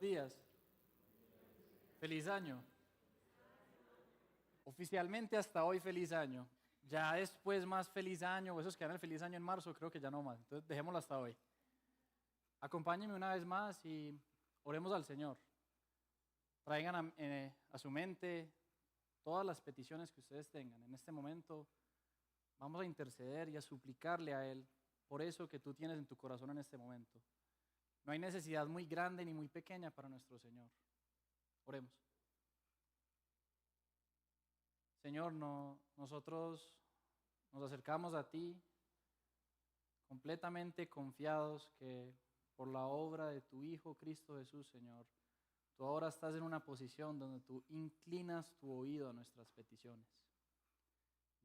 días. Feliz año. Oficialmente hasta hoy feliz año. Ya después más feliz año, o esos que dan el feliz año en marzo, creo que ya no más. Entonces dejémoslo hasta hoy. Acompáñenme una vez más y oremos al Señor. Traigan a su mente todas las peticiones que ustedes tengan. En este momento vamos a interceder y a suplicarle a Él por eso que tú tienes en tu corazón en este momento. No hay necesidad muy grande ni muy pequeña para nuestro Señor. Oremos. Señor, nosotros nos acercamos a ti completamente confiados que por la obra de tu Hijo Cristo Jesús, Señor, tú ahora estás en una posición donde tú inclinas tu oído a nuestras peticiones.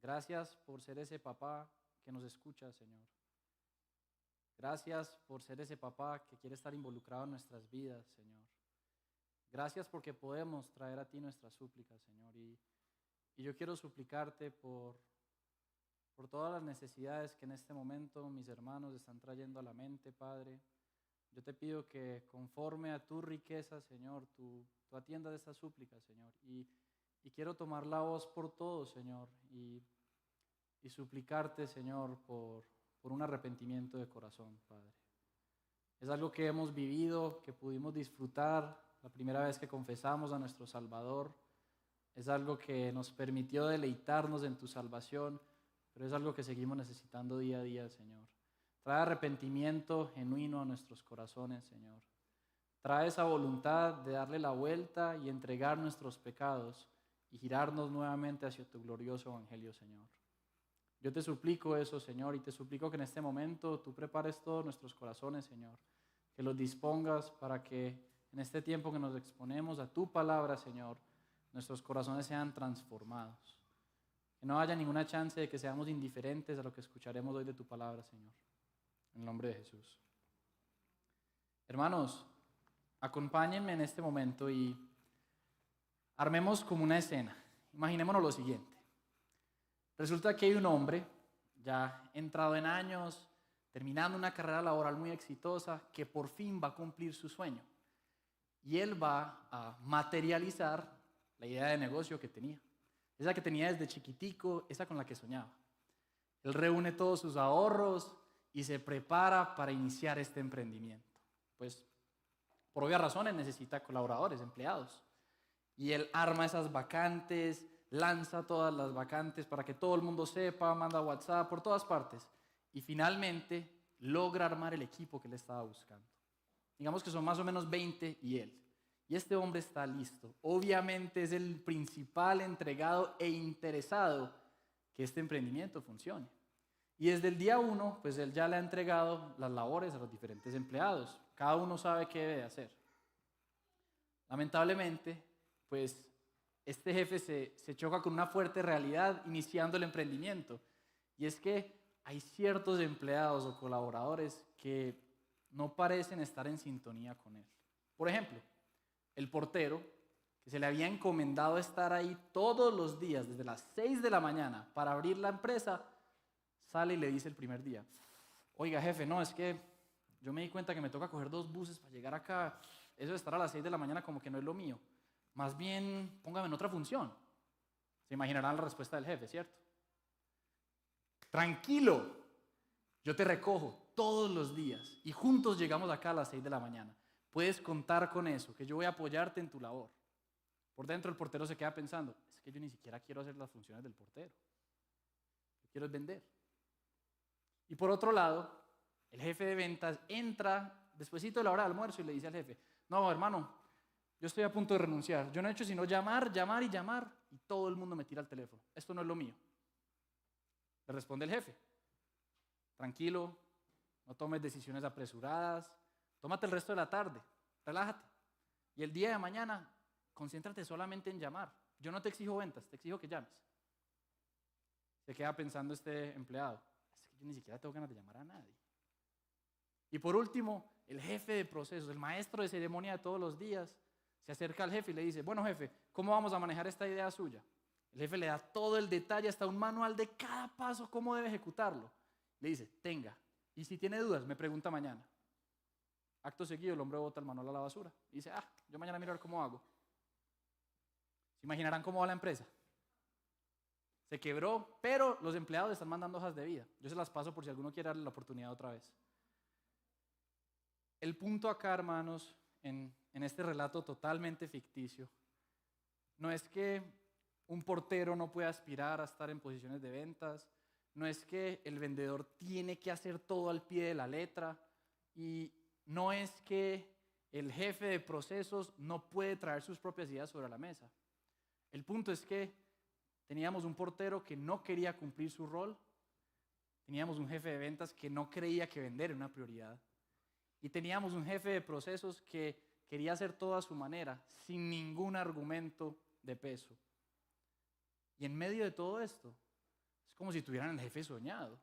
Gracias por ser ese papá que nos escucha, Señor. Gracias por ser ese papá que quiere estar involucrado en nuestras vidas, Señor. Gracias porque podemos traer a ti nuestras súplicas, Señor. Y yo quiero suplicarte por todas las necesidades que en este momento mis hermanos están trayendo a la mente, Padre. Yo te pido que conforme a tu riqueza, Señor, tú atiendas estas súplicas, Señor. Y quiero tomar la voz por todos, Señor, y suplicarte, Señor, por un arrepentimiento de corazón, Padre. Es algo que hemos vivido, que pudimos disfrutar la primera vez que confesamos a nuestro Salvador. Es algo que nos permitió deleitarnos en tu salvación, pero es algo que seguimos necesitando día a día, Señor. Trae arrepentimiento genuino a nuestros corazones, Señor. Trae esa voluntad de darle la vuelta y entregar nuestros pecados y girarnos nuevamente hacia tu glorioso evangelio, Señor. Yo te suplico eso, Señor, y te suplico que en este momento tú prepares todos nuestros corazones, Señor, que los dispongas para que en este tiempo que nos exponemos a tu palabra, Señor, nuestros corazones sean transformados. Que no haya ninguna chance de que seamos indiferentes a lo que escucharemos hoy de tu palabra, Señor. En el nombre de Jesús. Hermanos, acompáñenme en este momento y armemos como una escena. Imaginémonos lo siguiente. Resulta que hay un hombre, ya entrado en años, terminando una carrera laboral muy exitosa, que por fin va a cumplir su sueño. Y él va a materializar la idea de negocio que tenía. Esa que tenía desde chiquitico, esa con la que soñaba. Él reúne todos sus ahorros y se prepara para iniciar este emprendimiento. Pues, por obvias razones, necesita colaboradores, empleados. Y él arma esas vacantes, lanza todas las vacantes para que todo el mundo sepa, manda WhatsApp por todas partes. Y finalmente logra armar el equipo que él estaba buscando. Digamos que son más o menos 20 y él. Y este hombre está listo. Obviamente es el principal entregado e interesado que este emprendimiento funcione. Y desde el día 1, pues él ya le ha entregado las labores a los diferentes empleados. Cada uno sabe qué debe hacer. Lamentablemente, pues este jefe se choca con una fuerte realidad iniciando el emprendimiento. Y es que hay ciertos empleados o colaboradores que no parecen estar en sintonía con él. Por ejemplo, el portero, que se le había encomendado estar ahí todos los días, desde las 6 de la mañana, para abrir la empresa, sale y le dice el primer día: oiga, jefe, no, es que yo me di cuenta que me toca coger 2 buses para llegar acá. Eso de estar a las 6 de la mañana como que no es lo mío. Más bien, póngame en otra función. Se imaginarán la respuesta del jefe, ¿cierto? Tranquilo, yo te recojo todos los días y juntos llegamos acá a las 6 de la mañana. Puedes contar con eso, que yo voy a apoyarte en tu labor. Por dentro el portero se queda pensando: es que yo ni siquiera quiero hacer las funciones del portero. Yo quiero vender. Y por otro lado, el jefe de ventas entra despuesito de la hora de almuerzo y le dice al jefe: no, hermano, yo estoy a punto de renunciar. Yo no he hecho sino llamar y todo el mundo me tira el teléfono. Esto no es lo mío. Le responde el jefe: tranquilo, no tomes decisiones apresuradas, tómate el resto de la tarde, relájate. Y el día de mañana, concéntrate solamente en llamar. Yo no te exijo ventas, te exijo que llames. Se queda pensando este empleado: es que yo ni siquiera tengo ganas de llamar a nadie. Y por último, el jefe de procesos, el maestro de ceremonia de todos los días, se acerca al jefe y le dice: bueno, jefe, ¿cómo vamos a manejar esta idea suya? El jefe le da todo el detalle, hasta un manual de cada paso, cómo debe ejecutarlo. Le dice: tenga, y si tiene dudas, me pregunta mañana. Acto seguido, el hombre bota el manual a la basura y dice, yo mañana miro a ver cómo hago. ¿Se imaginarán cómo va la empresa? Se quebró, pero los empleados están mandando hojas de vida. Yo se las paso por si alguno quiere darle la oportunidad otra vez. El punto acá, hermanos, en este relato totalmente ficticio, no es que un portero no pueda aspirar a estar en posiciones de ventas, no es que el vendedor tiene que hacer todo al pie de la letra, y no es que el jefe de procesos no puede traer sus propias ideas sobre la mesa. El punto es que teníamos un portero que no quería cumplir su rol, teníamos un jefe de ventas que no creía que vender era una prioridad, y teníamos un jefe de procesos que quería hacer todo a su manera, sin ningún argumento de peso. Y en medio de todo esto, es como si tuvieran el jefe soñado.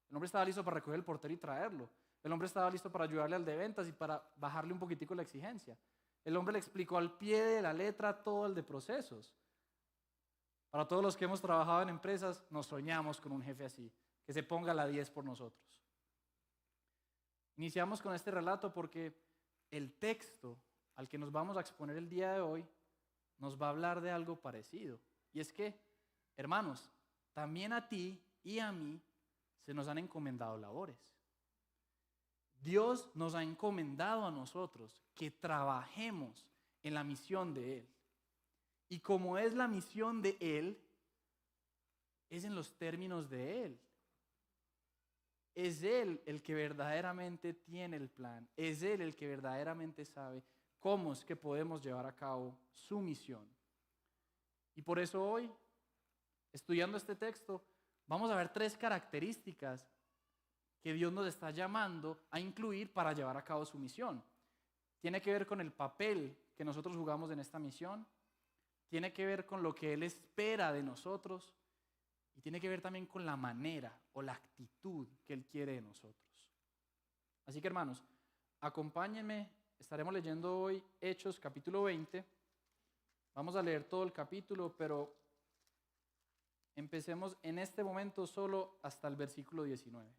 El hombre estaba listo para recoger el portero y traerlo. El hombre estaba listo para ayudarle al de ventas y para bajarle un poquitico la exigencia. El hombre le explicó al pie de la letra todo el de procesos. Para todos los que hemos trabajado en empresas, nos soñamos con un jefe así, que se ponga a la 10 por nosotros. Iniciamos con este relato porque el texto al que nos vamos a exponer el día de hoy nos va a hablar de algo parecido. Y es que, hermanos, también a ti y a mí se nos han encomendado labores. Dios nos ha encomendado a nosotros que trabajemos en la misión de Él. Y como es la misión de Él, es en los términos de Él. Es Él el que verdaderamente tiene el plan. Es Él el que verdaderamente sabe cómo es que podemos llevar a cabo su misión. Y por eso hoy, estudiando este texto, vamos a ver 3 características que Dios nos está llamando a incluir para llevar a cabo su misión. Tiene que ver con el papel que nosotros jugamos en esta misión, tiene que ver con lo que Él espera de nosotros y tiene que ver también con la manera o la actitud que Él quiere de nosotros. Así que, hermanos, acompáñenme, estaremos leyendo hoy Hechos capítulo 20. Vamos a leer todo el capítulo, pero empecemos en este momento solo hasta el versículo 19.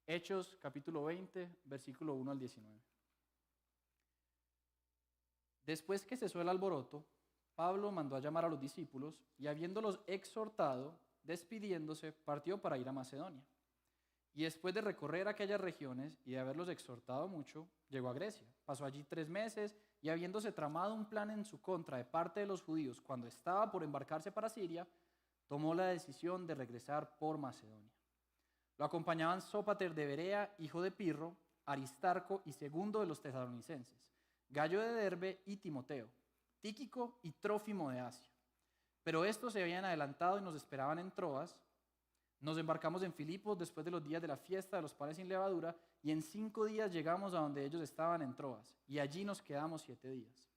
Hechos capítulo 20, versículo 1 al 19. Después que cesó el alboroto, Pablo mandó a llamar a los discípulos y habiéndolos exhortado, despidiéndose, partió para ir a Macedonia. Y después de recorrer aquellas regiones y de haberlos exhortado mucho, llegó a Grecia. Pasó allí 3 meses y habiéndose tramado un plan en su contra de parte de los judíos cuando estaba por embarcarse para Siria, tomó la decisión de regresar por Macedonia. Lo acompañaban Sópater de Berea, hijo de Pirro, Aristarco y segundo de los tesalonicenses, Gallo de Derbe y Timoteo, Tíquico y Trófimo de Asia. Pero estos se habían adelantado y nos esperaban en Troas. Nos embarcamos en Filipos después de los días de la fiesta de los panes sin levadura y en 5 días llegamos a donde ellos estaban en Troas y allí nos quedamos 7 días.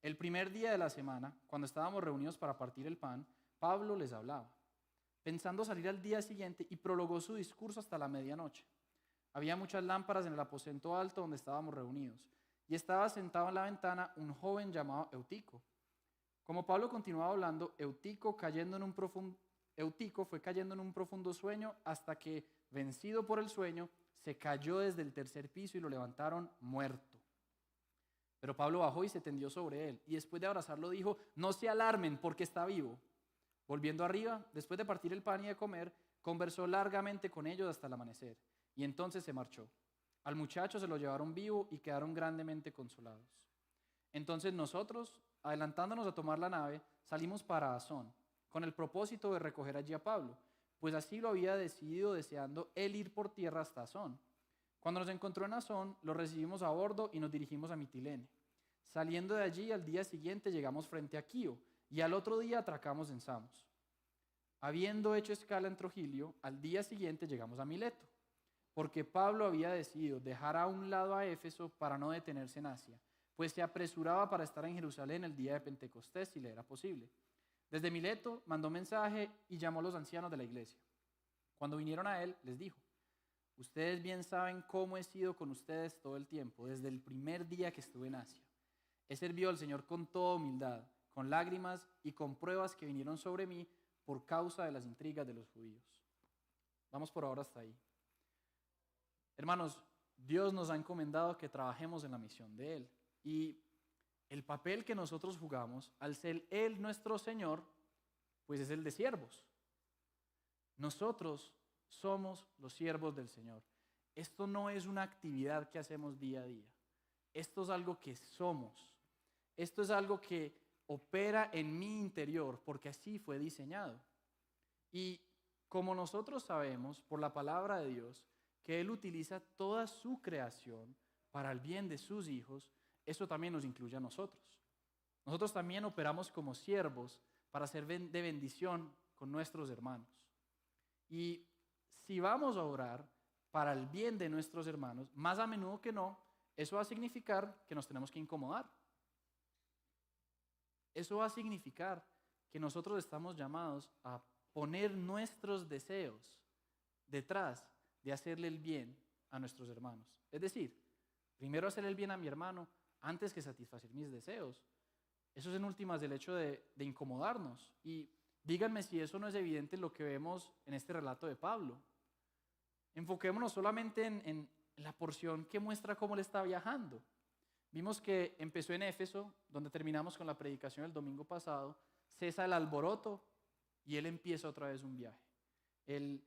El primer día de la semana, cuando estábamos reunidos para partir el pan, Pablo les hablaba, pensando salir al día siguiente y prolongó su discurso hasta la medianoche. Había muchas lámparas en el aposento alto donde estábamos reunidos y estaba sentado en la ventana un joven llamado Eutico. Como Pablo continuaba hablando, Eutico fue cayendo en un profundo sueño hasta que, vencido por el sueño, se cayó desde el 3er piso y lo levantaron muerto. Pero Pablo bajó y se tendió sobre él y después de abrazarlo dijo, no se alarmen porque está vivo. Volviendo arriba, después de partir el pan y de comer, conversó largamente con ellos hasta el amanecer y entonces se marchó. Al muchacho se lo llevaron vivo y quedaron grandemente consolados. Entonces nosotros, adelantándonos a tomar la nave, salimos para Asón, con el propósito de recoger allí a Pablo, pues así lo había decidido deseando él ir por tierra hasta Asón. Cuando nos encontró en Asón, lo recibimos a bordo y nos dirigimos a Mitilene. Saliendo de allí, al día siguiente llegamos frente a Quío y al otro día atracamos en Samos. Habiendo hecho escala en Trogilio, al día siguiente llegamos a Mileto, porque Pablo había decidido dejar a un lado a Éfeso para no detenerse en Asia, pues se apresuraba para estar en Jerusalén el día de Pentecostés si le era posible. Desde Mileto mandó mensaje y llamó a los ancianos de la iglesia. Cuando vinieron a él, les dijo, ustedes bien saben cómo he sido con ustedes todo el tiempo, desde el primer día que estuve en Asia. He servido al Señor con toda humildad, con lágrimas y con pruebas que vinieron sobre mí por causa de las intrigas de los judíos. Vamos por ahora hasta ahí. Hermanos, Dios nos ha encomendado que trabajemos en la misión de Él. Y el papel que nosotros jugamos, al ser Él nuestro Señor, pues es el de siervos. Nosotros somos los siervos del Señor. Esto no es una actividad que hacemos día a día. Esto es algo que somos. Esto es algo que opera en mi interior, porque así fue diseñado. Y como nosotros sabemos por la palabra de Dios que Él utiliza toda su creación para el bien de sus hijos, eso también nos incluye a nosotros. Nosotros también operamos como siervos para ser de bendición con nuestros hermanos. Y si vamos a orar para el bien de nuestros hermanos, más a menudo que no, eso va a significar que nos tenemos que incomodar. Eso va a significar que nosotros estamos llamados a poner nuestros deseos detrás de hacerle el bien a nuestros hermanos. Es decir, primero hacer el bien a mi hermano antes que satisfacer mis deseos. Eso es en últimas el hecho de incomodarnos. Y díganme si eso no es evidente en lo que vemos en este relato de Pablo. Enfoquémonos solamente en la porción que muestra cómo él está viajando. Vimos que empezó en Éfeso, donde terminamos con la predicación el domingo pasado, cesa el alboroto y él empieza otra vez un viaje. Él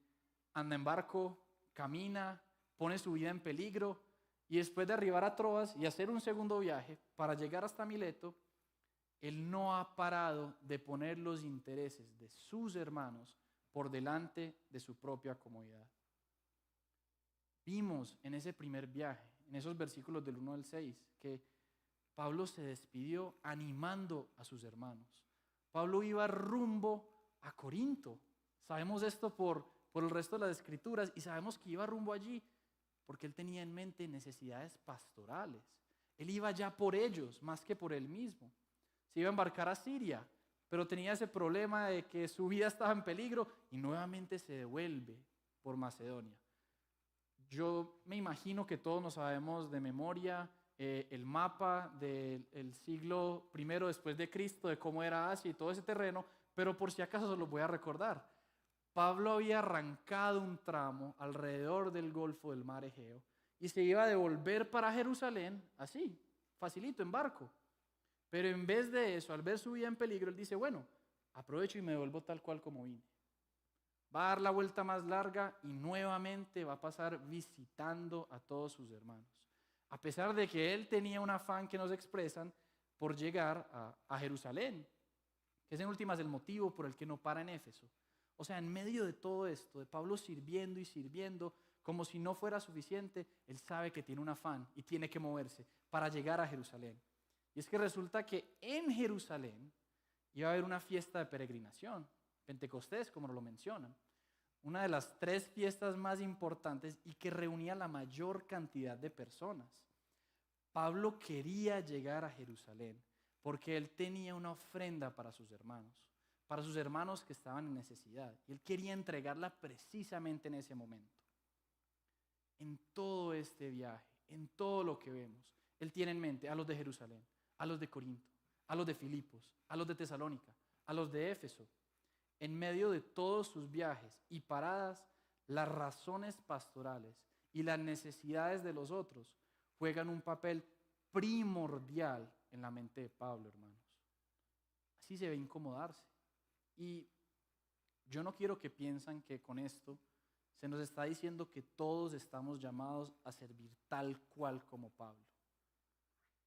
anda en barco, camina, pone su vida en peligro y después de arribar a Troas y hacer un segundo viaje para llegar hasta Mileto, él no ha parado de poner los intereses de sus hermanos por delante de su propia comodidad. Vimos en ese primer viaje, en esos versículos del 1 al 6, que Pablo se despidió animando a sus hermanos. Pablo iba rumbo a Corinto. Sabemos esto por el resto de las escrituras y sabemos que iba rumbo allí porque él tenía en mente necesidades pastorales. Él iba ya por ellos más que por él mismo. Se iba a embarcar a Siria, pero tenía ese problema de que su vida estaba en peligro y nuevamente se devuelve por Macedonia. Yo me imagino que todos nos sabemos de memoria el mapa del siglo I después de Cristo, de cómo era Asia y todo ese terreno, pero por si acaso se los voy a recordar. Pablo había arrancado un tramo alrededor del Golfo del Mar Egeo y se iba a devolver para Jerusalén así, facilito, en barco. Pero en vez de eso, al ver su vida en peligro, él dice, bueno, aprovecho y me devuelvo tal cual como vine. Va a dar la vuelta más larga y nuevamente va a pasar visitando a todos sus hermanos. A pesar de que él tenía un afán que nos expresan por llegar a Jerusalén, que es en últimas el motivo por el que no para en Éfeso. O sea, en medio de todo esto, de Pablo sirviendo y sirviendo, como si no fuera suficiente, él sabe que tiene un afán y tiene que moverse para llegar a Jerusalén. Y es que resulta que en Jerusalén iba a haber una fiesta de peregrinación, Pentecostés, como lo mencionan, una de las 3 fiestas más importantes y que reunía la mayor cantidad de personas. Pablo quería llegar a Jerusalén porque él tenía una ofrenda para sus hermanos que estaban en necesidad, y él quería entregarla precisamente en ese momento. En todo este viaje, en todo lo que vemos, él tiene en mente a los de Jerusalén, a los de Corinto, a los de Filipos, a los de Tesalónica, a los de Éfeso. En medio de todos sus viajes y paradas, las razones pastorales y las necesidades de los otros juegan un papel primordial en la mente de Pablo, hermanos. Así se ve incomodarse. Y yo no quiero que piensen que con esto se nos está diciendo que todos estamos llamados a servir tal cual como Pablo.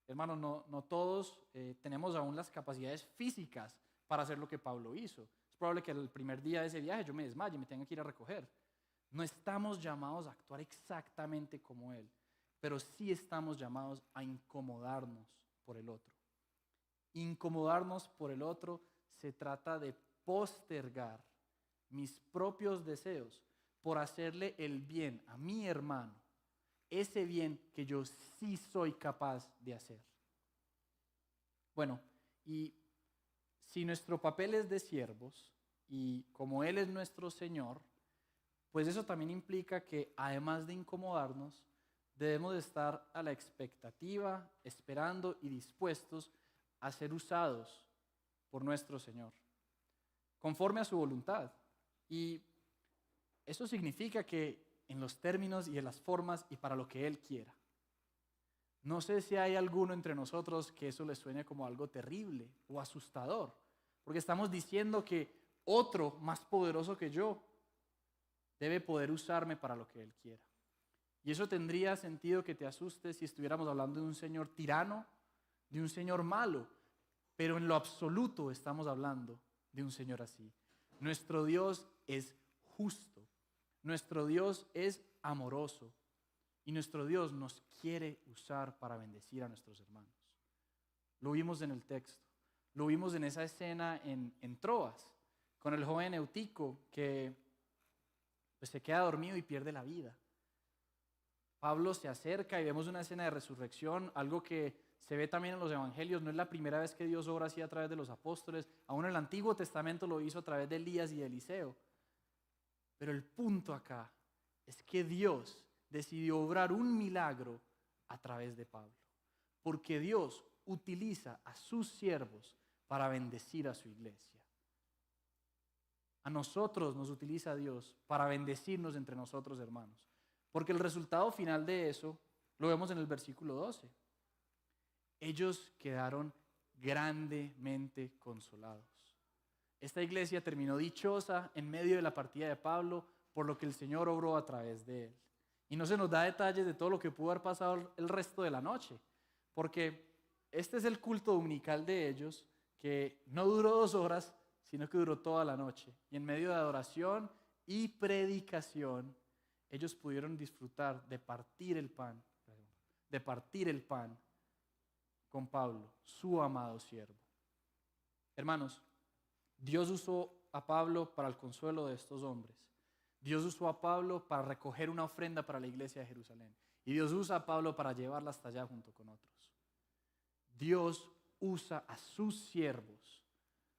Hermanos, no todos tenemos aún las capacidades físicas para hacer lo que Pablo hizo. Es probable que el primer día de ese viaje yo me desmaye y me tenga que ir a recoger. No estamos llamados a actuar exactamente como él, pero sí estamos llamados a incomodarnos por el otro. Incomodarnos por el otro se trata de postergar mis propios deseos por hacerle el bien a mi hermano, ese bien que yo sí soy capaz de hacer. Bueno, y si nuestro papel es de siervos y como Él es nuestro Señor, pues eso también implica que además de incomodarnos, debemos de estar a la expectativa, esperando y dispuestos a ser usados por nuestro Señor, conforme a su voluntad. Y eso significa que en los términos y en las formas y para lo que Él quiera. No sé si hay alguno entre nosotros que eso le suene como algo terrible o asustador, porque estamos diciendo que otro más poderoso que yo debe poder usarme para lo que Él quiera. Y eso tendría sentido que te asustes si estuviéramos hablando de un Señor tirano, de un Señor malo, pero en lo absoluto estamos hablando de un Señor así. Nuestro Dios es justo, nuestro Dios es amoroso y nuestro Dios nos quiere usar para bendecir a nuestros hermanos. Lo vimos en el texto, lo vimos en esa escena en Troas, con el joven Eutico que pues, se queda dormido y pierde la vida. Pablo se acerca y vemos una escena de resurrección, algo que se ve también en los evangelios. No es la primera vez que Dios obra así a través de los apóstoles. Aún en el Antiguo Testamento lo hizo a través de Elías y de Eliseo. Pero el punto acá es que Dios decidió obrar un milagro a través de Pablo. Porque Dios utiliza a sus siervos para bendecir a su iglesia. A nosotros nos utiliza Dios para bendecirnos entre nosotros, hermanos. Porque el resultado final de eso lo vemos en el versículo 12. Ellos quedaron grandemente consolados. Esta iglesia terminó dichosa en medio de la partida de Pablo por lo que el Señor obró a través de él. Y no se nos da detalles de todo lo que pudo haber pasado el resto de la noche, porque este es el culto dominical de ellos, que no duró 2 horas, sino que duró toda la noche. Y en medio de adoración y predicación, ellos pudieron disfrutar de partir el pan con Pablo, su amado siervo. Hermanos, Dios usó a Pablo para el consuelo de estos hombres. Dios usó a Pablo para recoger una ofrenda para la iglesia de Jerusalén. Y Dios usa a Pablo para llevarla hasta allá junto con otros. Dios usa a sus siervos.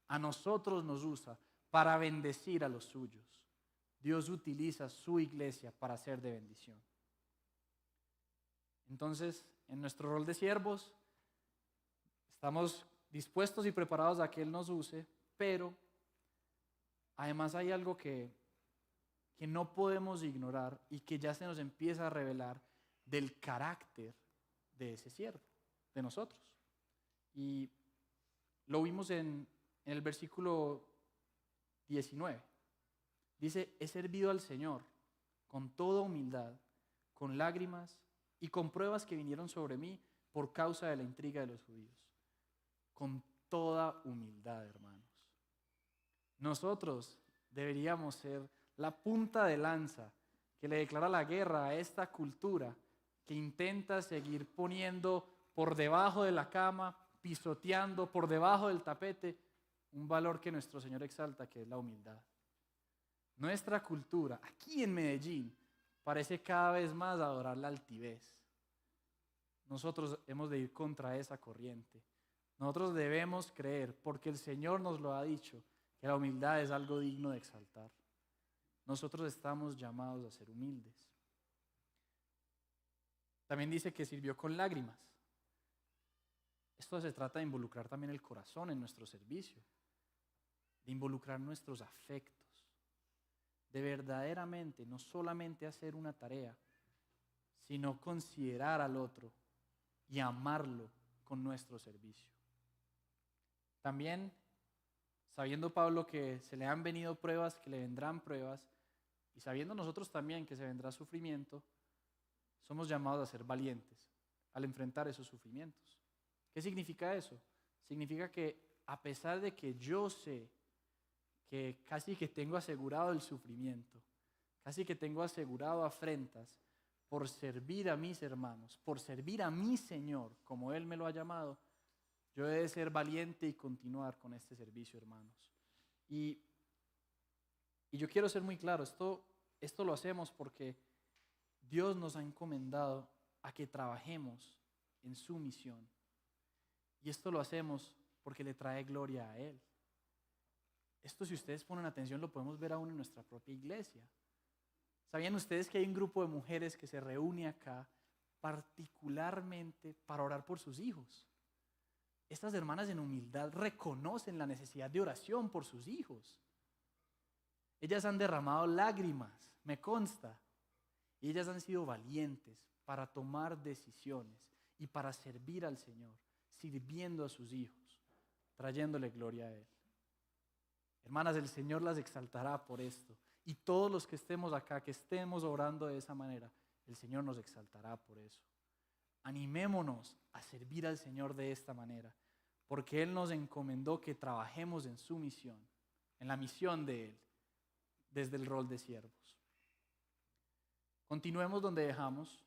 A nosotros nos usa para bendecir a los suyos. Dios utiliza su iglesia para ser de bendición. Entonces, en nuestro rol de siervos, estamos dispuestos y preparados a que Él nos use, pero además hay algo que no podemos ignorar y que ya se nos empieza a revelar del carácter de ese siervo, de nosotros. Y lo vimos en el versículo 19. Dice, he servido al Señor con toda humildad, con lágrimas y con pruebas que vinieron sobre mí por causa de la intriga de los judíos. Con toda humildad, hermanos. Nosotros deberíamos ser la punta de lanza que le declara la guerra a esta cultura que intenta seguir poniendo por debajo de la cama, pisoteando por debajo del tapete un valor que nuestro Señor exalta, que es la humildad. Nuestra cultura, aquí en Medellín, parece cada vez más adorar la altivez. Nosotros hemos de ir contra esa corriente. Nosotros debemos creer, porque el Señor nos lo ha dicho, que la humildad es algo digno de exaltar. Nosotros estamos llamados a ser humildes. También dice que sirvió con lágrimas. Esto se trata de involucrar también el corazón en nuestro servicio, de involucrar nuestros afectos, de verdaderamente no solamente hacer una tarea, sino considerar al otro y amarlo con nuestro servicio. También, sabiendo Pablo que se le han venido pruebas, que le vendrán pruebas, y sabiendo nosotros también que se vendrá sufrimiento, somos llamados a ser valientes al enfrentar esos sufrimientos. ¿Qué significa eso? Significa que a pesar de que yo sé que casi que tengo asegurado el sufrimiento, casi que tengo asegurado afrentas por servir a mis hermanos, por servir a mi Señor, como Él me lo ha llamado, yo he de ser valiente y continuar con este servicio, hermanos. Y yo quiero ser muy claro, esto lo hacemos porque Dios nos ha encomendado a que trabajemos en su misión. Y esto lo hacemos porque le trae gloria a Él. Esto, si ustedes ponen atención, lo podemos ver aún en nuestra propia iglesia. ¿Sabían ustedes que hay un grupo de mujeres que se reúne acá particularmente para orar por sus hijos? Estas hermanas en humildad reconocen la necesidad de oración por sus hijos. Ellas han derramado lágrimas, me consta. Y ellas han sido valientes para tomar decisiones y para servir al Señor, sirviendo a sus hijos, trayéndole gloria a Él. Hermanas, el Señor las exaltará por esto. Y todos los que estemos acá, que estemos orando de esa manera, el Señor nos exaltará por eso. Animémonos a servir al Señor de esta manera, porque Él nos encomendó que trabajemos en su misión, en la misión de Él, desde el rol de siervos. Continuemos donde dejamos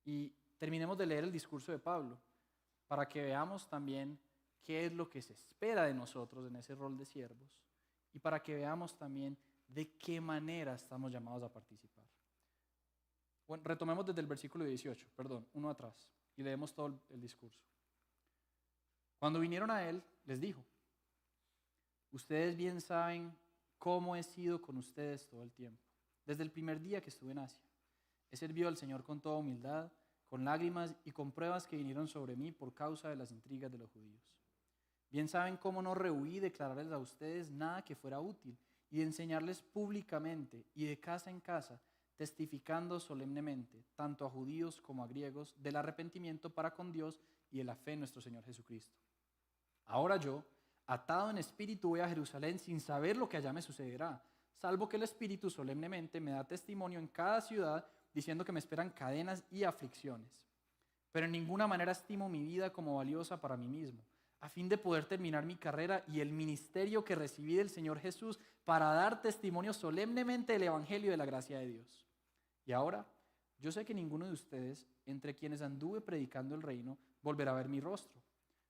y terminemos de leer el discurso de Pablo para que veamos también qué es lo que se espera de nosotros en ese rol de siervos y para que veamos también de qué manera estamos llamados a participar. Bueno, retomemos desde el versículo 18, uno atrás, y leemos todo el discurso. Cuando vinieron a él, les dijo: ustedes bien saben cómo he sido con ustedes todo el tiempo, desde el primer día que estuve en Asia. He servido al Señor con toda humildad, con lágrimas y con pruebas que vinieron sobre mí por causa de las intrigas de los judíos. Bien saben cómo no rehuí declararles a ustedes nada que fuera útil y de enseñarles públicamente y de casa en casa, testificando solemnemente, tanto a judíos como a griegos, del arrepentimiento para con Dios y de la fe en nuestro Señor Jesucristo. Ahora yo, atado en espíritu, voy a Jerusalén sin saber lo que allá me sucederá, salvo que el Espíritu solemnemente me da testimonio en cada ciudad, diciendo que me esperan cadenas y aflicciones. Pero en ninguna manera estimo mi vida como valiosa para mí mismo, a fin de poder terminar mi carrera y el ministerio que recibí del Señor Jesús para dar testimonio solemnemente del Evangelio de la gracia de Dios. Y ahora, yo sé que ninguno de ustedes, entre quienes anduve predicando el reino, volverá a ver mi rostro.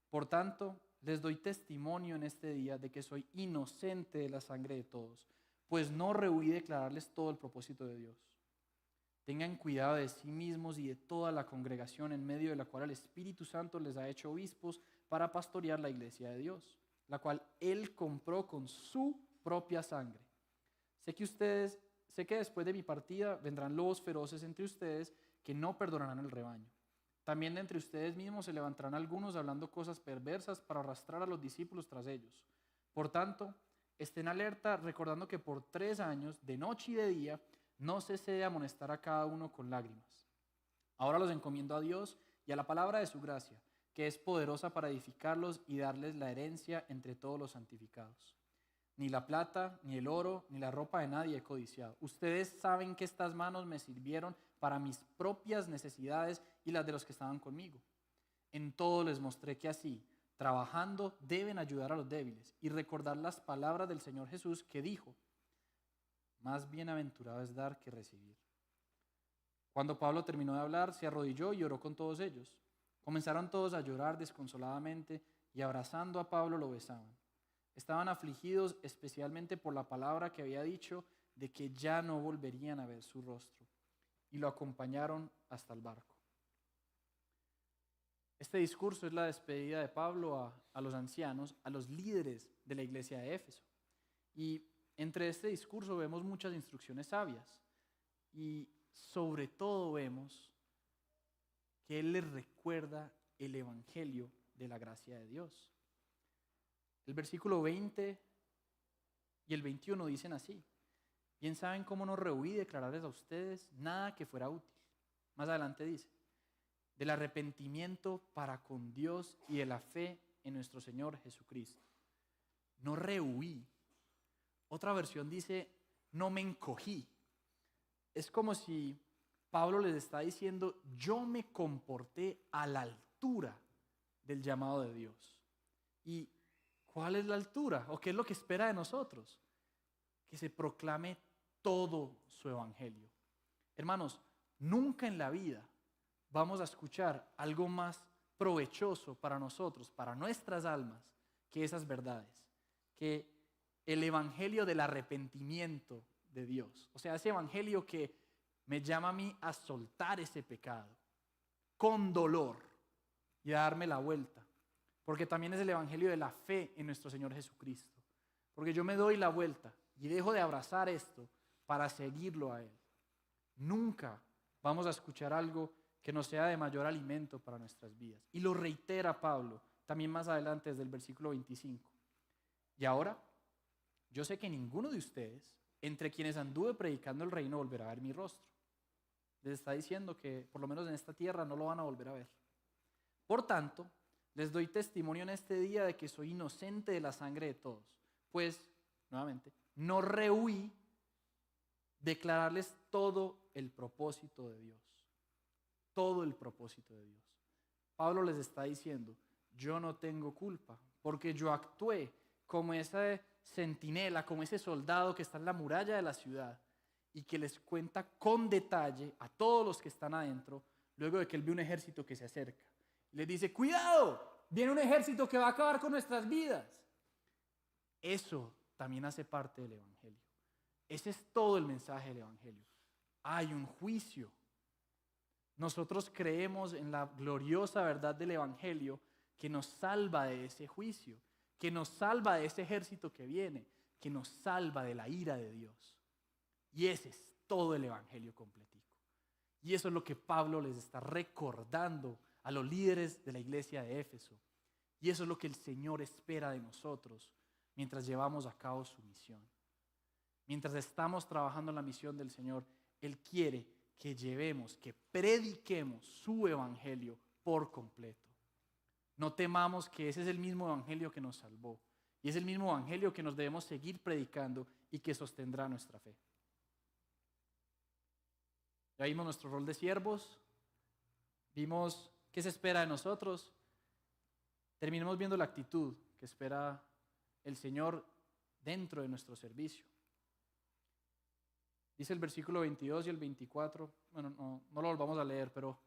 Por tanto, les doy testimonio en este día de que soy inocente de la sangre de todos, pues no rehuí declararles todo el propósito de Dios. Tengan cuidado de sí mismos y de toda la congregación en medio de la cual el Espíritu Santo les ha hecho obispos para pastorear la iglesia de Dios, la cual Él compró con su propia sangre. Sé que después de mi partida vendrán lobos feroces entre ustedes que no perdonarán el rebaño. También de entre ustedes mismos se levantarán algunos hablando cosas perversas para arrastrar a los discípulos tras ellos. Por tanto, estén alerta recordando que por 3 años, de noche y de día, no cesé de amonestar a cada uno con lágrimas. Ahora los encomiendo a Dios y a la palabra de su gracia, que es poderosa para edificarlos y darles la herencia entre todos los santificados. Ni la plata, ni el oro, ni la ropa de nadie he codiciado. Ustedes saben que estas manos me sirvieron para mis propias necesidades y las de los que estaban conmigo. En todo les mostré que así, trabajando, deben ayudar a los débiles y recordar las palabras del Señor Jesús que dijo: más bienaventurado es dar que recibir. Cuando Pablo terminó de hablar, se arrodilló y oró con todos ellos. Comenzaron todos a llorar desconsoladamente y abrazando a Pablo lo besaban. Estaban afligidos especialmente por la palabra que había dicho de que ya no volverían a ver su rostro, y lo acompañaron hasta el barco. Este discurso es la despedida de Pablo a los ancianos, a los líderes de la iglesia de Éfeso. Y entre este discurso vemos muchas instrucciones sabias y sobre todo vemos que él les recuerda el evangelio de la gracia de Dios. El versículo 20 y el 21 dicen así: bien saben cómo no rehuí declararles a ustedes nada que fuera útil. Más adelante dice: del arrepentimiento para con Dios y de la fe en nuestro Señor Jesucristo. No rehuí. Otra versión dice: no me encogí. Es como si Pablo les está diciendo: yo me comporté a la altura del llamado de Dios. ¿Y cuál es la altura? ¿O qué es lo que espera de nosotros? Que se proclame todo su evangelio. Hermanos, nunca en la vida vamos a escuchar algo más provechoso para nosotros, para nuestras almas, que esas verdades, que el evangelio del arrepentimiento de Dios. O sea, ese evangelio que me llama a mí a soltar ese pecado con dolor y a darme la vuelta. Porque también es el evangelio de la fe en nuestro Señor Jesucristo. Porque yo me doy la vuelta y dejo de abrazar esto para seguirlo a Él. Nunca vamos a escuchar algo que nos sea de mayor alimento para nuestras vidas. Y lo reitera Pablo también más adelante desde el versículo 25. Y ahora, yo sé que ninguno de ustedes, entre quienes anduve predicando el reino, volverá a ver mi rostro. les está diciendo que por lo menos en esta tierra no lo van a volver a ver. Por tanto, les doy testimonio en este día de que soy inocente de la sangre de todos, pues, nuevamente, no rehuí declararles todo el propósito de Dios. Todo el propósito de Dios. Pablo les está diciendo, yo no tengo culpa, porque yo actué como ese centinela, como ese soldado que está en la muralla de la ciudad y que les cuenta con detalle a todos los que están adentro, luego de que él ve un ejército que se acerca. Les dice, cuidado, viene un ejército que va a acabar con nuestras vidas. Eso también hace parte del Evangelio. Ese es todo el mensaje del Evangelio. Hay un juicio. Nosotros creemos en la gloriosa verdad del Evangelio que nos salva de ese juicio, que nos salva de ese ejército que viene, que nos salva de la ira de Dios. Y ese es todo el Evangelio completico. Y eso es lo que Pablo les está recordando a los líderes de la iglesia de Éfeso. Y eso es lo que el Señor espera de nosotros mientras llevamos a cabo su misión. Mientras estamos trabajando en la misión del Señor, Él quiere que llevemos, que prediquemos su evangelio por completo. No temamos que ese es el mismo evangelio que nos salvó y es el mismo evangelio que nos debemos seguir predicando y que sostendrá nuestra fe. Ya vimos nuestro rol de siervos, vimos qué se espera de nosotros, terminemos viendo la actitud que espera el Señor dentro de nuestro servicio. Dice el versículo 22 y el 24, bueno, no lo volvamos a leer, pero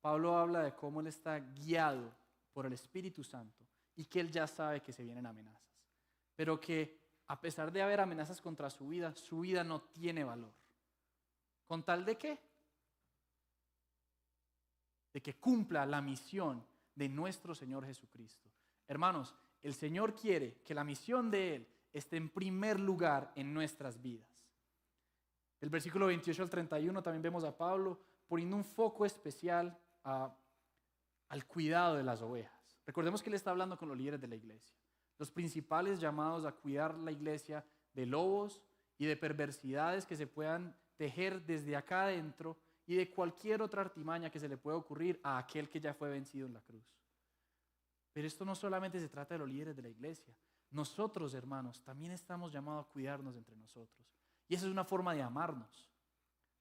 Pablo habla de cómo él está guiado por el Espíritu Santo y que él ya sabe que se vienen amenazas, pero que a pesar de haber amenazas contra su vida no tiene valor. ¿Con tal de qué? De que cumpla la misión de nuestro Señor Jesucristo. Hermanos, el Señor quiere que la misión de Él esté en primer lugar en nuestras vidas. Del versículo 28 al 31 también vemos a Pablo poniendo un foco especial al cuidado de las ovejas. Recordemos que él está hablando con los líderes de la iglesia, los principales llamados a cuidar la iglesia de lobos y de perversidades que se puedan tejer desde acá adentro y de cualquier otra artimaña que se le pueda ocurrir a aquel que ya fue vencido en la cruz. Pero esto no solamente se trata de los líderes de la iglesia. Nosotros, hermanos, también estamos llamados a cuidarnos entre nosotros. Y esa es una forma de amarnos.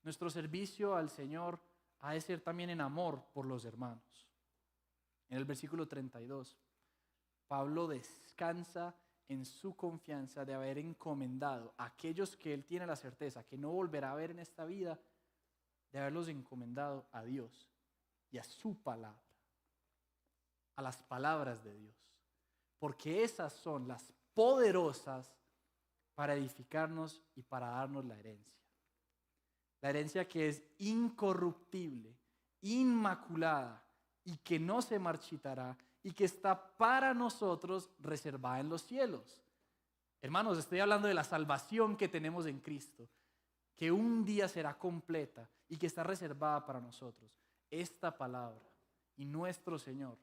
Nuestro servicio al Señor ha de ser también en amor por los hermanos. En el versículo 32, Pablo descansa en su confianza de haber encomendado a aquellos que él tiene la certeza que no volverá a ver en esta vida, de haberlos encomendado a Dios y a su palabra, a las palabras de Dios. Porque esas son las poderosas para edificarnos y para darnos la herencia. La herencia que es incorruptible, inmaculada y que no se marchitará y que está para nosotros reservada en los cielos. Hermanos, estoy hablando de la salvación que tenemos en Cristo, que un día será completa y que está reservada para nosotros. Esta palabra y nuestro Señor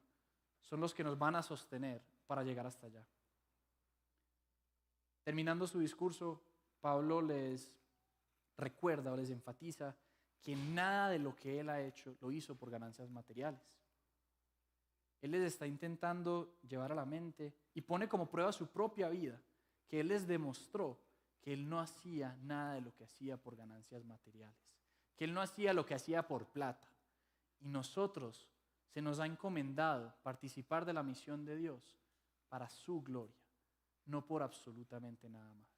son los que nos van a sostener para llegar hasta allá. Terminando su discurso, Pablo les recuerda o les enfatiza que nada de lo que él ha hecho lo hizo por ganancias materiales. Él les está intentando llevar a la mente y pone como prueba su propia vida, que él les demostró que él no hacía nada de lo que hacía por ganancias materiales, que él no hacía lo que hacía por plata. Y nosotros se nos ha encomendado participar de la misión de Dios para su gloria, no por absolutamente nada más.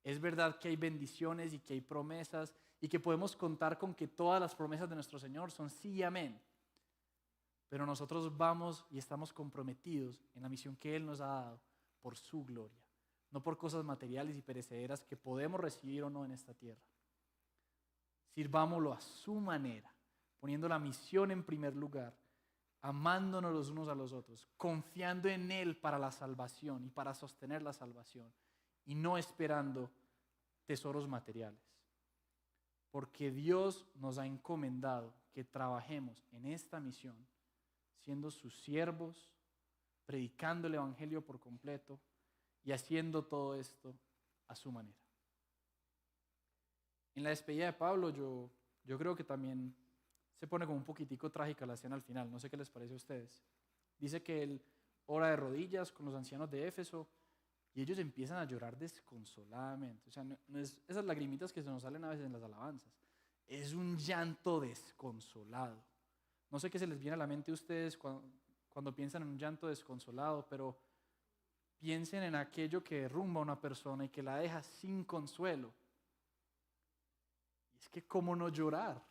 Es verdad que hay bendiciones y que hay promesas y que podemos contar con que todas las promesas de nuestro Señor son sí y amén. Pero nosotros vamos y estamos comprometidos en la misión que Él nos ha dado por su gloria, no por cosas materiales y perecederas que podemos recibir o no en esta tierra. Sirvámoslo a su manera, poniendo la misión en primer lugar, amándonos los unos a los otros, confiando en Él para la salvación y para sostener la salvación, y no esperando tesoros materiales. Porque Dios nos ha encomendado que trabajemos en esta misión, siendo sus siervos, predicando el evangelio por completo y haciendo todo esto a su manera. En la despedida de Pablo yo yo creo que también se pone como un poquitico trágica la escena al final. No sé qué les parece a ustedes. Dice que él ora de rodillas con los ancianos de Éfeso y ellos empiezan a llorar desconsoladamente. O sea, no es esas lagrimitas que se nos salen a veces en las alabanzas. Es un llanto desconsolado. No sé qué se les viene a la mente a ustedes cuando piensan en un llanto desconsolado, pero piensen en aquello que derrumba a una persona y que la deja sin consuelo. Y es que cómo no llorar.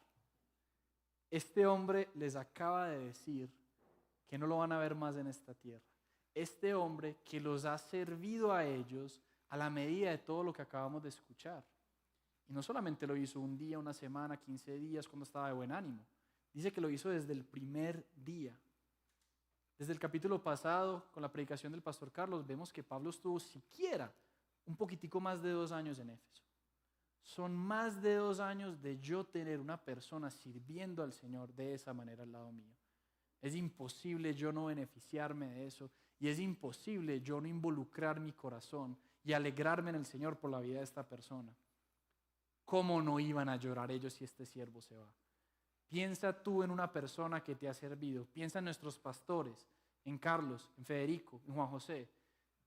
Este hombre les acaba de decir que no lo van a ver más en esta tierra. Este hombre que los ha servido a ellos a la medida de todo lo que acabamos de escuchar. Y no solamente lo hizo un día, una semana, 15 días cuando estaba de buen ánimo. Dice que lo hizo desde el primer día. Desde el capítulo pasado, con la predicación del pastor Carlos, vemos que Pablo estuvo siquiera un poquitico más de 2 años en Éfeso. Son más de 2 años de yo tener una persona sirviendo al Señor de esa manera al lado mío. Es imposible yo no beneficiarme de eso y es imposible yo no involucrar mi corazón y alegrarme en el Señor por la vida de esta persona. ¿Cómo no iban a llorar ellos si este siervo se va? Piensa tú en una persona que te ha servido. Piensa en nuestros pastores, en Carlos, en Federico, en Juan José.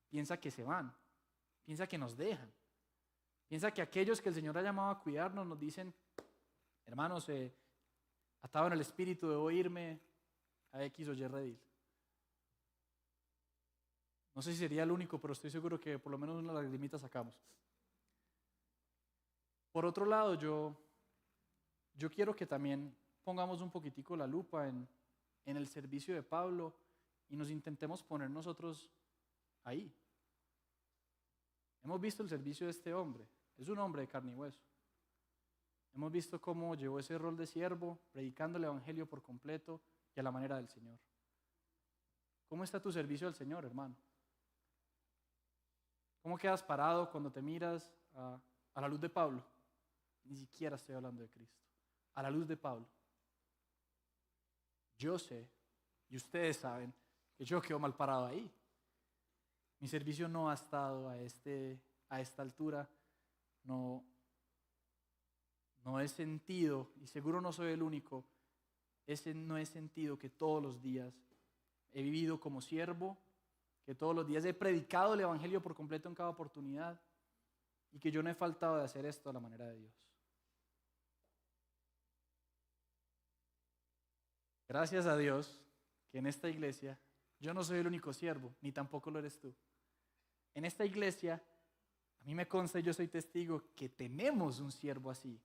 Piensa que se van. Piensa que nos dejan. Piensa que aquellos que el Señor ha llamado a cuidarnos nos dicen, hermanos, atado en el espíritu debo irme a X o Y redil. No sé si sería el único, pero estoy seguro que por lo menos una lagrimita sacamos. Por otro lado, yo quiero que también pongamos un poquitico la lupa en el servicio de Pablo y nos intentemos poner nosotros ahí. Hemos visto el servicio de este hombre. Es un hombre de carne y hueso. Hemos visto cómo llevó ese rol de siervo, predicando el evangelio por completo y a la manera del Señor. ¿Cómo está tu servicio al Señor, hermano? ¿Cómo quedas parado cuando te miras a la luz de Pablo? Ni siquiera estoy hablando de Cristo. A la luz de Pablo. Yo sé, y ustedes saben, que yo quedo mal parado ahí. Mi servicio no ha estado a esta altura. No he sentido, y seguro no soy el único, no he sentido que todos los días he vivido como siervo, que todos los días he predicado el evangelio por completo en cada oportunidad y que yo no he faltado de hacer esto a la manera de Dios. Gracias a Dios que en esta iglesia yo no soy el único siervo, ni tampoco lo eres tú. En esta iglesia, a mí me consta y yo soy testigo que tenemos un siervo así,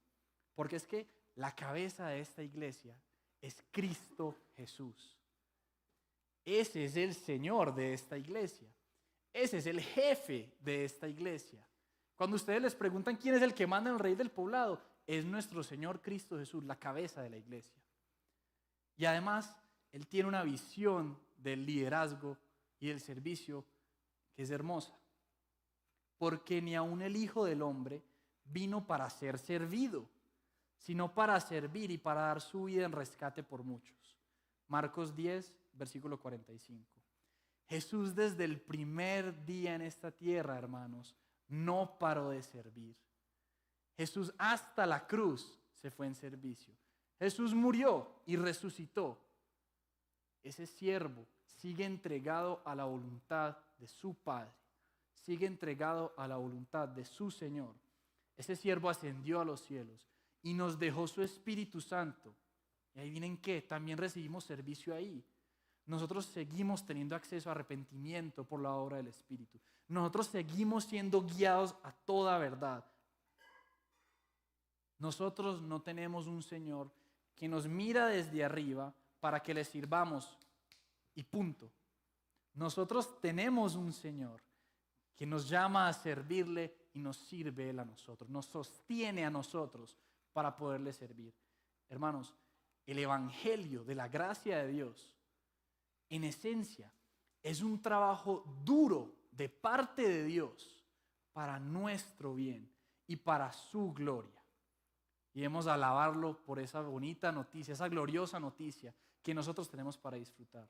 porque es que la cabeza de esta iglesia es Cristo Jesús. Ese es el Señor de esta iglesia. Ese es el jefe de esta iglesia. Cuando ustedes les preguntan quién es el que manda el rey del poblado, es nuestro Señor Cristo Jesús, la cabeza de la iglesia. Y además, Él tiene una visión del liderazgo y del servicio que es hermosa. Porque ni aun el Hijo del Hombre vino para ser servido, sino para servir y para dar su vida en rescate por muchos. Marcos 10, versículo 45. Jesús desde el primer día en esta tierra, hermanos, no paró de servir. Jesús hasta la cruz se fue en servicio. Jesús murió y resucitó. Ese siervo sigue entregado a la voluntad de su Padre. Sigue entregado a la voluntad de su Señor. Ese siervo ascendió a los cielos y nos dejó su Espíritu Santo. Y ahí vienen que también recibimos servicio ahí. Nosotros seguimos teniendo acceso a arrepentimiento por la obra del Espíritu. Nosotros seguimos siendo guiados a toda verdad. Nosotros no tenemos un Señor que nos mira desde arriba para que le sirvamos y punto. Nosotros tenemos un Señor que nos llama a servirle y nos sirve Él a nosotros, nos sostiene a nosotros para poderle servir. Hermanos, el evangelio de la gracia de Dios, en esencia, es un trabajo duro de parte de Dios para nuestro bien y para su gloria. Y debemos alabarlo por esa bonita noticia, esa gloriosa noticia que nosotros tenemos para disfrutar.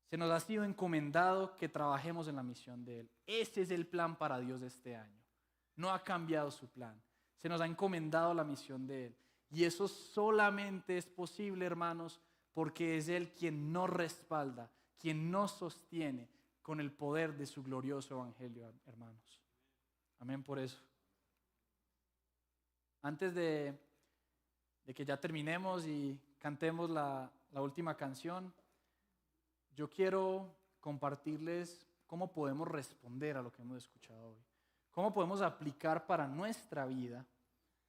Se nos ha sido encomendado que trabajemos en la misión de Él. Ese es el plan para Dios de este año. No ha cambiado su plan. Se nos ha encomendado la misión de Él. Y eso solamente es posible, hermanos, porque es Él quien nos respalda, quien nos sostiene con el poder de su glorioso evangelio, hermanos. Amén por eso. Antes de que ya terminemos y cantemos la última canción, yo quiero compartirles cómo podemos responder a lo que hemos escuchado hoy. Cómo podemos aplicar para nuestra vida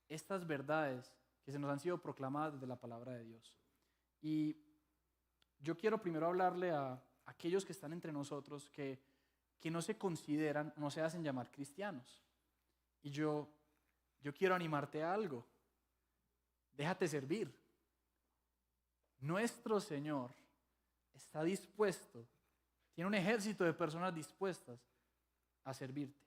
estas verdades que se nos han sido proclamadas desde la palabra de Dios. Y yo quiero primero hablarle a aquellos que están entre nosotros que no se consideran, no se hacen llamar cristianos. Y yo quiero animarte a algo. Déjate servir. Nuestro Señor está dispuesto, tiene un ejército de personas dispuestas a servirte.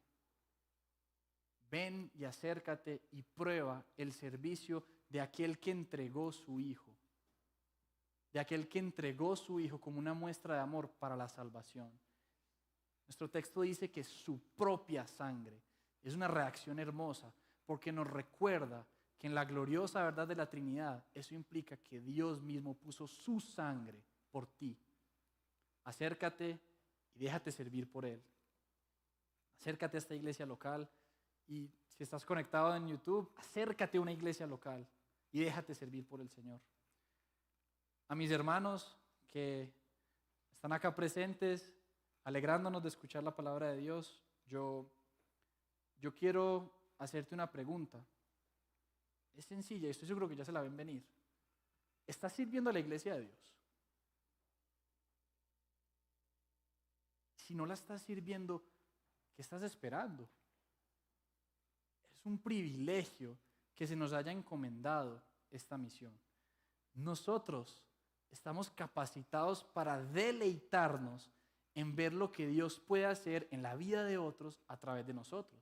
Ven y acércate y prueba el servicio de aquel que entregó su Hijo. De aquel que entregó su Hijo como una muestra de amor para la salvación. Nuestro texto dice que su propia sangre es una reacción hermosa porque nos recuerda que en la gloriosa verdad de la Trinidad eso implica que Dios mismo puso su sangre por ti. Acércate y déjate servir por Él. Acércate a esta iglesia local y si estás conectado en YouTube, acércate a una iglesia local y déjate servir por el Señor. A mis hermanos que están acá presentes, alegrándonos de escuchar la palabra de Dios, yo quiero hacerte una pregunta. Es sencilla y estoy seguro que ya se la ven venir. ¿Estás sirviendo a la iglesia de Dios? Si no la estás sirviendo, ¿qué estás esperando? Es un privilegio que se nos haya encomendado esta misión. Nosotros estamos capacitados para deleitarnos en ver lo que Dios puede hacer en la vida de otros a través de nosotros.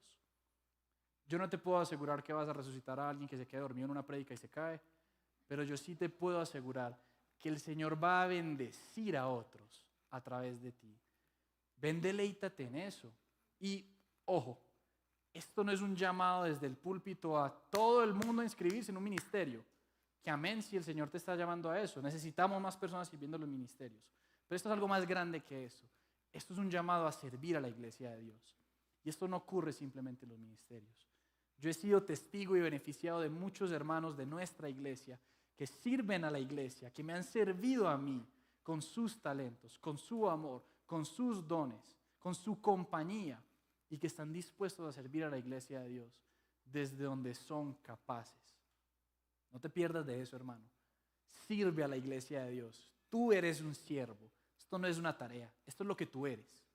Yo no te puedo asegurar que vas a resucitar a alguien que se quede dormido en una prédica y se cae, pero yo sí te puedo asegurar que el Señor va a bendecir a otros a través de ti. Ven, deleítate en eso. Y, ojo, esto no es un llamado desde el púlpito a todo el mundo a inscribirse en un ministerio. Que amén si el Señor te está llamando a eso. Necesitamos más personas sirviendo en los ministerios. Pero esto es algo más grande que eso. Esto es un llamado a servir a la iglesia de Dios. Y esto no ocurre simplemente en los ministerios. Yo he sido testigo y beneficiado de muchos hermanos de nuestra iglesia que sirven a la iglesia, que me han servido a mí con sus talentos, con su amor, con sus dones, con su compañía y que están dispuestos a servir a la iglesia de Dios desde donde son capaces. No te pierdas de eso, hermano. Sirve a la iglesia de Dios. Tú eres un siervo. Esto no es una tarea. Esto es lo que tú eres.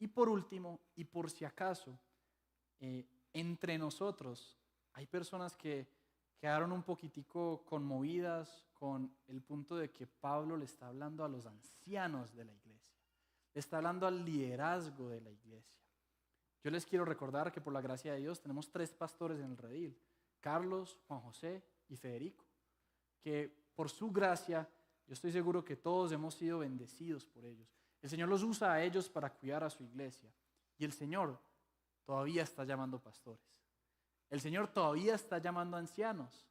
Y por último, y por si acaso, entre nosotros hay personas que quedaron un poquitico conmovidas con el punto de que Pablo le está hablando a los ancianos de la iglesia. Le está hablando al liderazgo de la iglesia. Yo les quiero recordar que por la gracia de Dios tenemos 3 pastores en el redil. Carlos, Juan José y Federico, que por su gracia, yo estoy seguro que todos hemos sido bendecidos por ellos. El Señor los usa a ellos para cuidar a su iglesia y el Señor todavía está llamando pastores. El Señor todavía está llamando ancianos.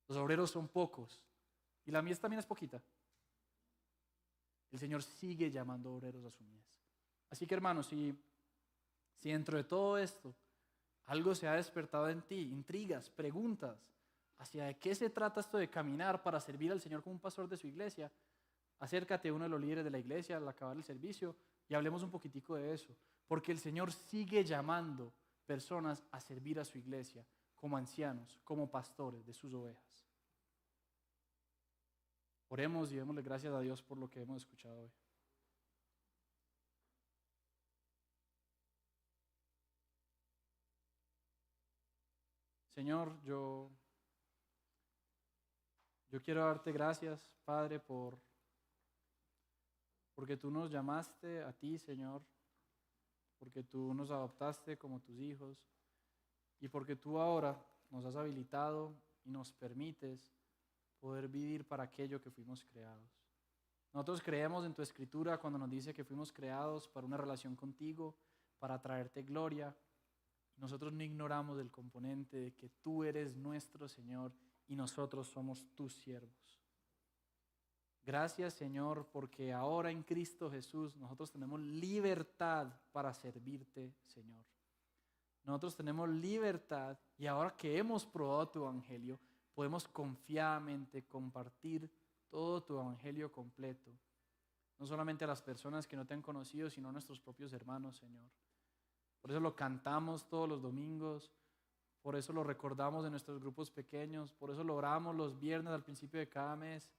Los obreros son pocos y la mies también es poquita. El Señor sigue llamando obreros a su mies. Así que hermanos, si dentro de todo esto algo se ha despertado en ti, intrigas, preguntas, hacia de qué se trata esto de caminar para servir al Señor como un pastor de su iglesia, acércate a uno de los líderes de la iglesia al acabar el servicio y hablemos un poquitico de eso, porque el Señor sigue llamando personas a servir a su iglesia como ancianos, como pastores de sus ovejas. Oremos y démosle gracias a Dios por lo que hemos escuchado hoy. Señor, yo quiero darte gracias, Padre, porque tú nos llamaste a ti, Señor, porque tú nos adoptaste como tus hijos y porque tú ahora nos has habilitado y nos permites poder vivir para aquello que fuimos creados. Nosotros creemos en tu escritura cuando nos dice que fuimos creados para una relación contigo, para traerte gloria. Nosotros no ignoramos el componente de que tú eres nuestro Señor y nosotros somos tus siervos. Gracias, Señor, porque ahora en Cristo Jesús nosotros tenemos libertad para servirte, Señor. Nosotros tenemos libertad y ahora que hemos probado tu evangelio, podemos confiadamente compartir todo tu evangelio completo. No solamente a las personas que no te han conocido, sino a nuestros propios hermanos, Señor. Por eso lo cantamos todos los domingos, por eso lo recordamos en nuestros grupos pequeños, por eso lo oramos los viernes al principio de cada mes,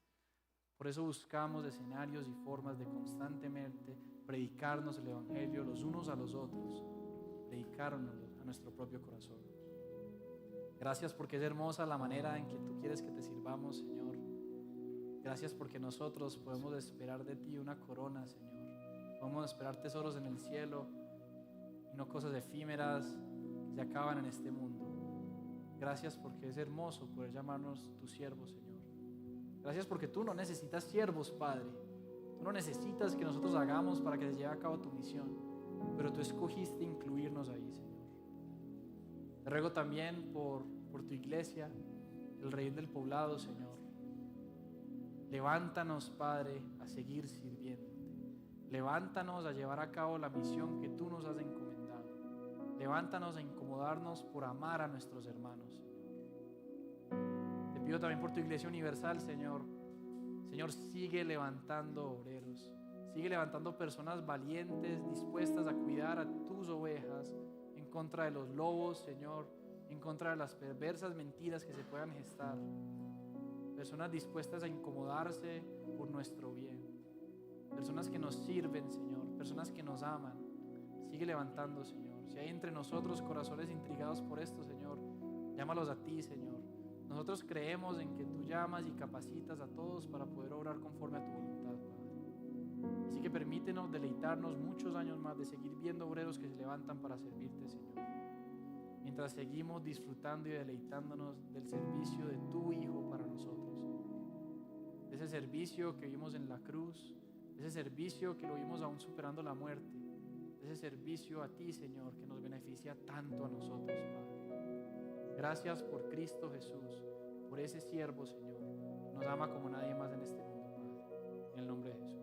por eso buscamos escenarios y formas de constantemente predicarnos el evangelio los unos a los otros, predicárnoslo a nuestro propio corazón. Gracias porque es hermosa la manera en que tú quieres que te sirvamos, Señor. Gracias porque nosotros podemos esperar de ti una corona, Señor. Podemos esperar tesoros en el cielo y no cosas efímeras que se acaban en este mundo. Gracias porque es hermoso poder llamarnos tus siervos, Señor. Gracias porque tú no necesitas siervos, Padre. Tú no necesitas que nosotros hagamos para que se lleve a cabo tu misión, pero tú escogiste incluirnos ahí, Señor. Te ruego también por tu iglesia, el Rey del Poblado, Señor. Levántanos, Padre, a seguir sirviéndote. Levántanos a llevar a cabo la misión que tú nos has encomendado. Levántanos a incomodarnos por amar a nuestros hermanos, Señor. Te pido también por tu iglesia universal, Señor. Señor, sigue levantando obreros. Sigue levantando personas valientes, dispuestas a cuidar a tus ovejas en contra de los lobos, Señor, en contra de las perversas mentiras que se puedan gestar. Personas dispuestas a incomodarse por nuestro bien. Personas que nos sirven, Señor. Personas que nos aman. Sigue levantando, Señor. Si hay entre nosotros corazones intrigados por esto, Señor, llámalos a ti, Señor. Nosotros creemos en que tú llamas y capacitas a todos para poder obrar conforme a tu voluntad, Padre. Así que permítenos deleitarnos muchos años más de seguir viendo obreros que se levantan para servirte, Señor. Mientras seguimos disfrutando y deleitándonos del servicio de tu Hijo para nosotros. Ese servicio que vimos en la cruz, ese servicio que lo vimos aún superando la muerte, ese servicio a ti, Señor, que nos beneficia tanto a nosotros, Padre. Gracias por Cristo Jesús, por ese siervo, Señor, nos ama como nadie más en este mundo, Padre. En el nombre de Jesús.